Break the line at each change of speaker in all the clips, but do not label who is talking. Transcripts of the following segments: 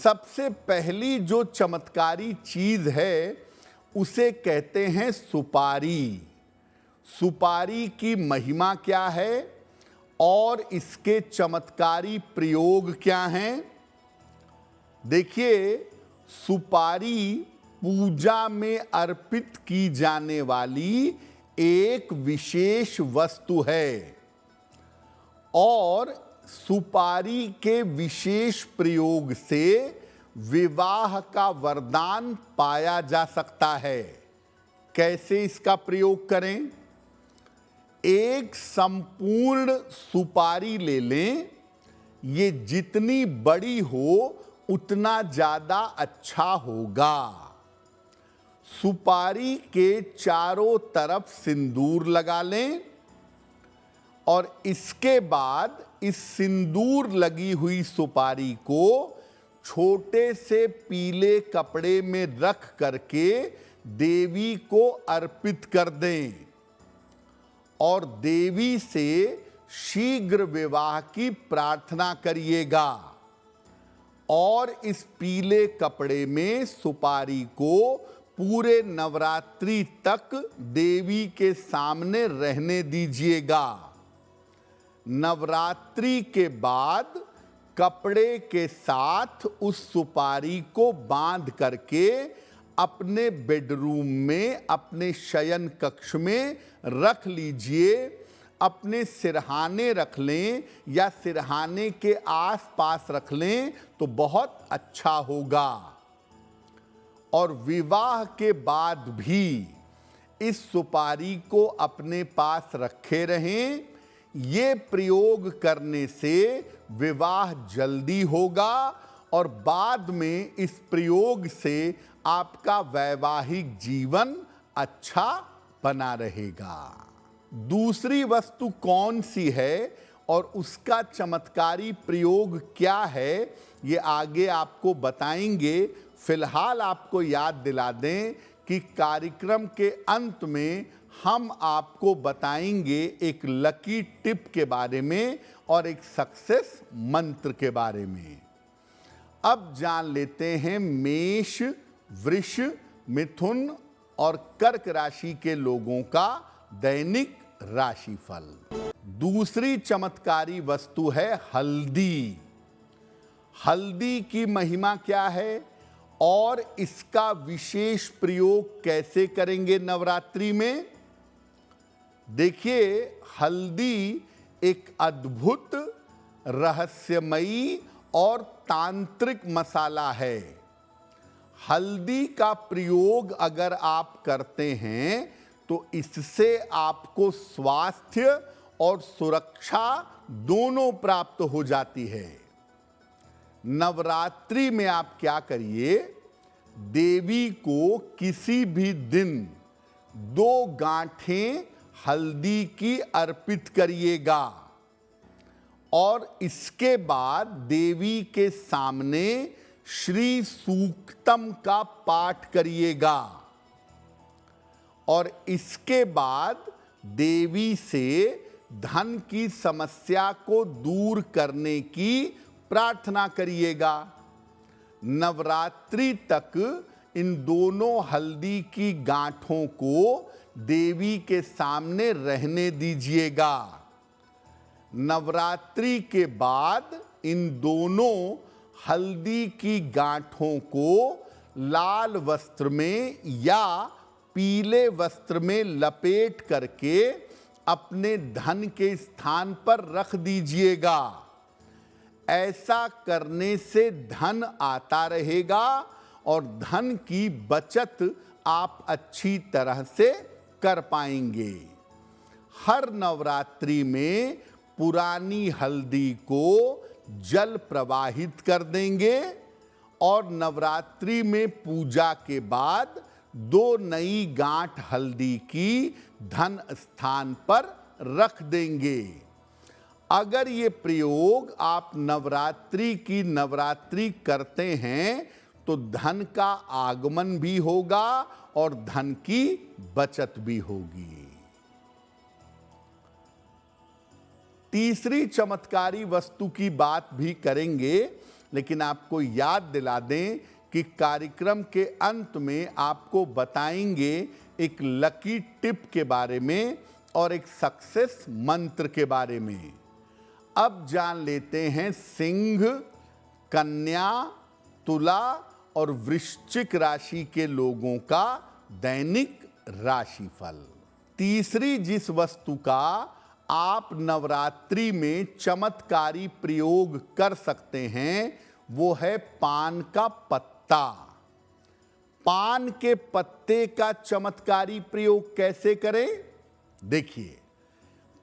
सबसे पहली जो चमत्कारी चीज है उसे कहते हैं सुपारी। सुपारी की महिमा क्या है और इसके चमत्कारी प्रयोग क्या हैं? देखिए, सुपारी पूजा में अर्पित की जाने वाली एक विशेष वस्तु है और सुपारी के विशेष प्रयोग से विवाह का वरदान पाया जा सकता है। कैसे इसका प्रयोग करें? एक संपूर्ण सुपारी ले लें। ये जितनी बड़ी हो उतना ज्यादा अच्छा होगा। सुपारी के चारों तरफ सिंदूर लगा लें और इसके बाद इस सिंदूर लगी हुई सुपारी को छोटे से पीले कपड़े में रख करके देवी को अर्पित कर दें और देवी से शीघ्र विवाह की प्रार्थना करिएगा। और इस पीले कपड़े में सुपारी को पूरे नवरात्रि तक देवी के सामने रहने दीजिएगा। नवरात्रि के बाद कपड़े के साथ उस सुपारी को बांध करके अपने बेडरूम में, अपने शयन कक्ष में रख लीजिए। अपने सिरहाने रख लें या सिरहाने के आसपास रख लें तो बहुत अच्छा होगा। और विवाह के बाद भी इस सुपारी को अपने पास रखे रहें। ये प्रयोग करने से विवाह जल्दी होगा और बाद में इस प्रयोग से आपका वैवाहिक जीवन अच्छा बना रहेगा। दूसरी वस्तु कौन सी है और उसका चमत्कारी प्रयोग क्या है, ये आगे आपको बताएंगे। फिलहाल आपको याद दिला दें कि कार्यक्रम के अंत में हम आपको बताएंगे एक लकी टिप के बारे में और एक सक्सेस मंत्र के बारे में। अब जान लेते हैं मेष, वृष, मिथुन और कर्क राशि के लोगों का दैनिक राशिफल। दूसरी चमत्कारी वस्तु है हल्दी। हल्दी की महिमा क्या है और इसका विशेष प्रयोग कैसे करेंगे नवरात्रि में? देखिए, हल्दी एक अद्भुत, रहस्यमयी और तांत्रिक मसाला है। हल्दी का प्रयोग अगर आप करते हैं तो इससे आपको स्वास्थ्य और सुरक्षा दोनों प्राप्त हो जाती है। नवरात्रि में आप क्या करिए, देवी को किसी भी दिन 2 गांठें हल्दी की अर्पित करिएगा और इसके बाद देवी के सामने श्री सूक्तम का पाठ करिएगा और इसके बाद देवी से धन की समस्या को दूर करने की प्रार्थना करिएगा। नवरात्रि तक इन दोनों हल्दी की गांठों को देवी के सामने रहने दीजिएगा। नवरात्रि के बाद इन दोनों हल्दी की गांठों को लाल वस्त्र में या पीले वस्त्र में लपेट करके अपने धन के स्थान पर रख दीजिएगा। ऐसा करने से धन आता रहेगा और धन की बचत आप अच्छी तरह से कर पाएंगे। हर नवरात्रि में पुरानी हल्दी को जल प्रवाहित कर देंगे और नवरात्रि में पूजा के बाद 2 नई गांठ हल्दी की धन स्थान पर रख देंगे। अगर ये प्रयोग आप नवरात्रि की नवरात्रि करते हैं तो धन का आगमन भी होगा और धन की बचत भी होगी। तीसरी चमत्कारी वस्तु की बात भी करेंगे, लेकिन आपको याद दिला दें कि कार्यक्रम के अंत में आपको बताएंगे एक लकी टिप के बारे में और एक सक्सेस मंत्र के बारे में। अब जान लेते हैं सिंह, कन्या, तुला और वृश्चिक राशि के लोगों का दैनिक राशिफल। तीसरी जिस वस्तु का आप नवरात्रि में चमत्कारी प्रयोग कर सकते हैं वो है पान का पत्ता। पान के पत्ते का चमत्कारी प्रयोग कैसे करें? देखिए,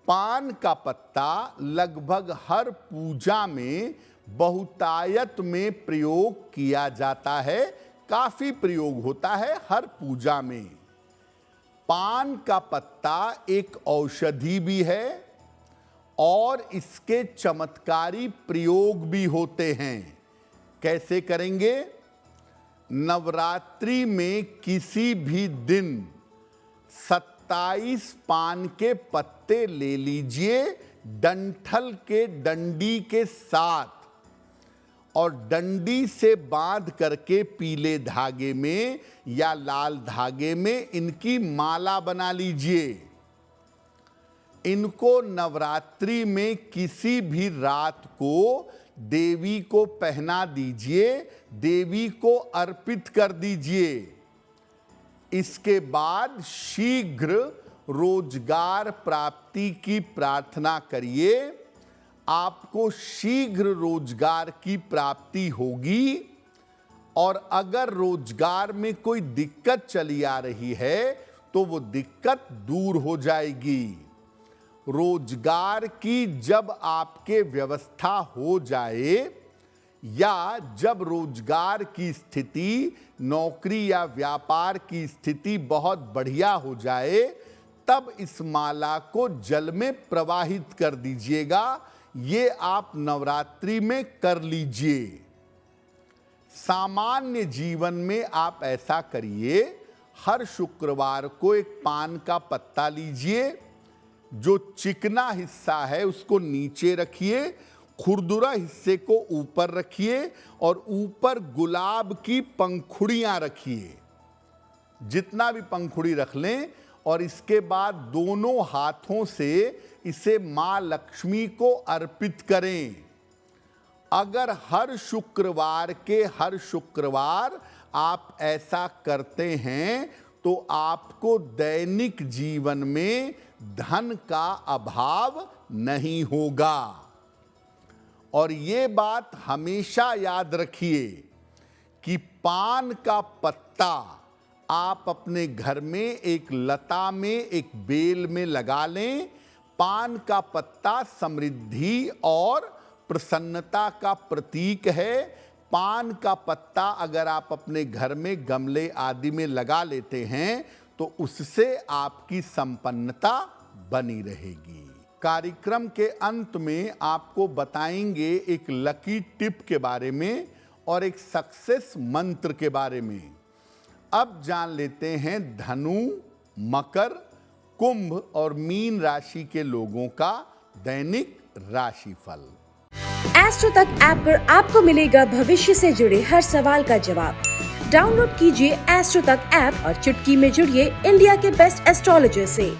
पान का पत्ता लगभग हर पूजा में बहुतायत में प्रयोग किया जाता है। काफी प्रयोग होता है हर पूजा में। पान का पत्ता एक औषधि भी है और इसके चमत्कारी प्रयोग भी होते हैं। कैसे करेंगे? नवरात्रि में किसी भी दिन 27 पान के पत्ते ले लीजिए डंठल के डंडी के साथ और डंडी से बांध करके पीले धागे में या लाल धागे में इनकी माला बना लीजिए। इनको नवरात्रि में किसी भी रात को देवी को पहना दीजिए, देवी को अर्पित कर दीजिए। इसके बाद शीघ्र रोजगार प्राप्ति की प्रार्थना करिए। आपको शीघ्र रोजगार की प्राप्ति होगी और अगर रोजगार में कोई दिक्कत चली आ रही है तो वो दिक्कत दूर हो जाएगी। रोजगार की जब आपके व्यवस्था हो जाए या जब रोजगार की स्थिति, नौकरी या व्यापार की स्थिति बहुत बढ़िया हो जाए, तब इस माला को जल में प्रवाहित कर दीजिएगा। ये आप नवरात्रि में कर लीजिए। सामान्य जीवन में आप ऐसा करिए, हर शुक्रवार को एक पान का पत्ता लीजिए, जो चिकना हिस्सा है उसको नीचे रखिए, खुरदुरा हिस्से को ऊपर रखिए और ऊपर गुलाब की पंखुड़ियां रखिए। जितना भी पंखुड़ी रख लें और इसके बाद दोनों हाथों से इसे मां लक्ष्मी को अर्पित करें। अगर हर शुक्रवार के हर शुक्रवार आप ऐसा करते हैं तो आपको दैनिक जीवन में धन का अभाव नहीं होगा। और ये बात हमेशा याद रखिए कि पान का पत्ता आप अपने घर में एक लता में, एक बेल में लगा लें। पान का पत्ता समृद्धि और प्रसन्नता का प्रतीक है। पान का पत्ता अगर आप अपने घर में गमले आदि में लगा लेते हैं तो उससे आपकी संपन्नता बनी रहेगी। कार्यक्रम के अंत में आपको बताएंगे एक लकी टिप के बारे में और एक सक्सेस मंत्र के बारे में। अब जान लेते हैं धनु, मकर, कुंभ और मीन राशि के लोगों का दैनिक राशिफल।
एस्ट्रो तक ऐप पर आपको मिलेगा भविष्य से जुड़े हर सवाल का जवाब। डाउनलोड कीजिए एस्ट्रो तक ऐप और चुटकी में जुड़िए इंडिया के बेस्ट एस्ट्रोलॉजर से।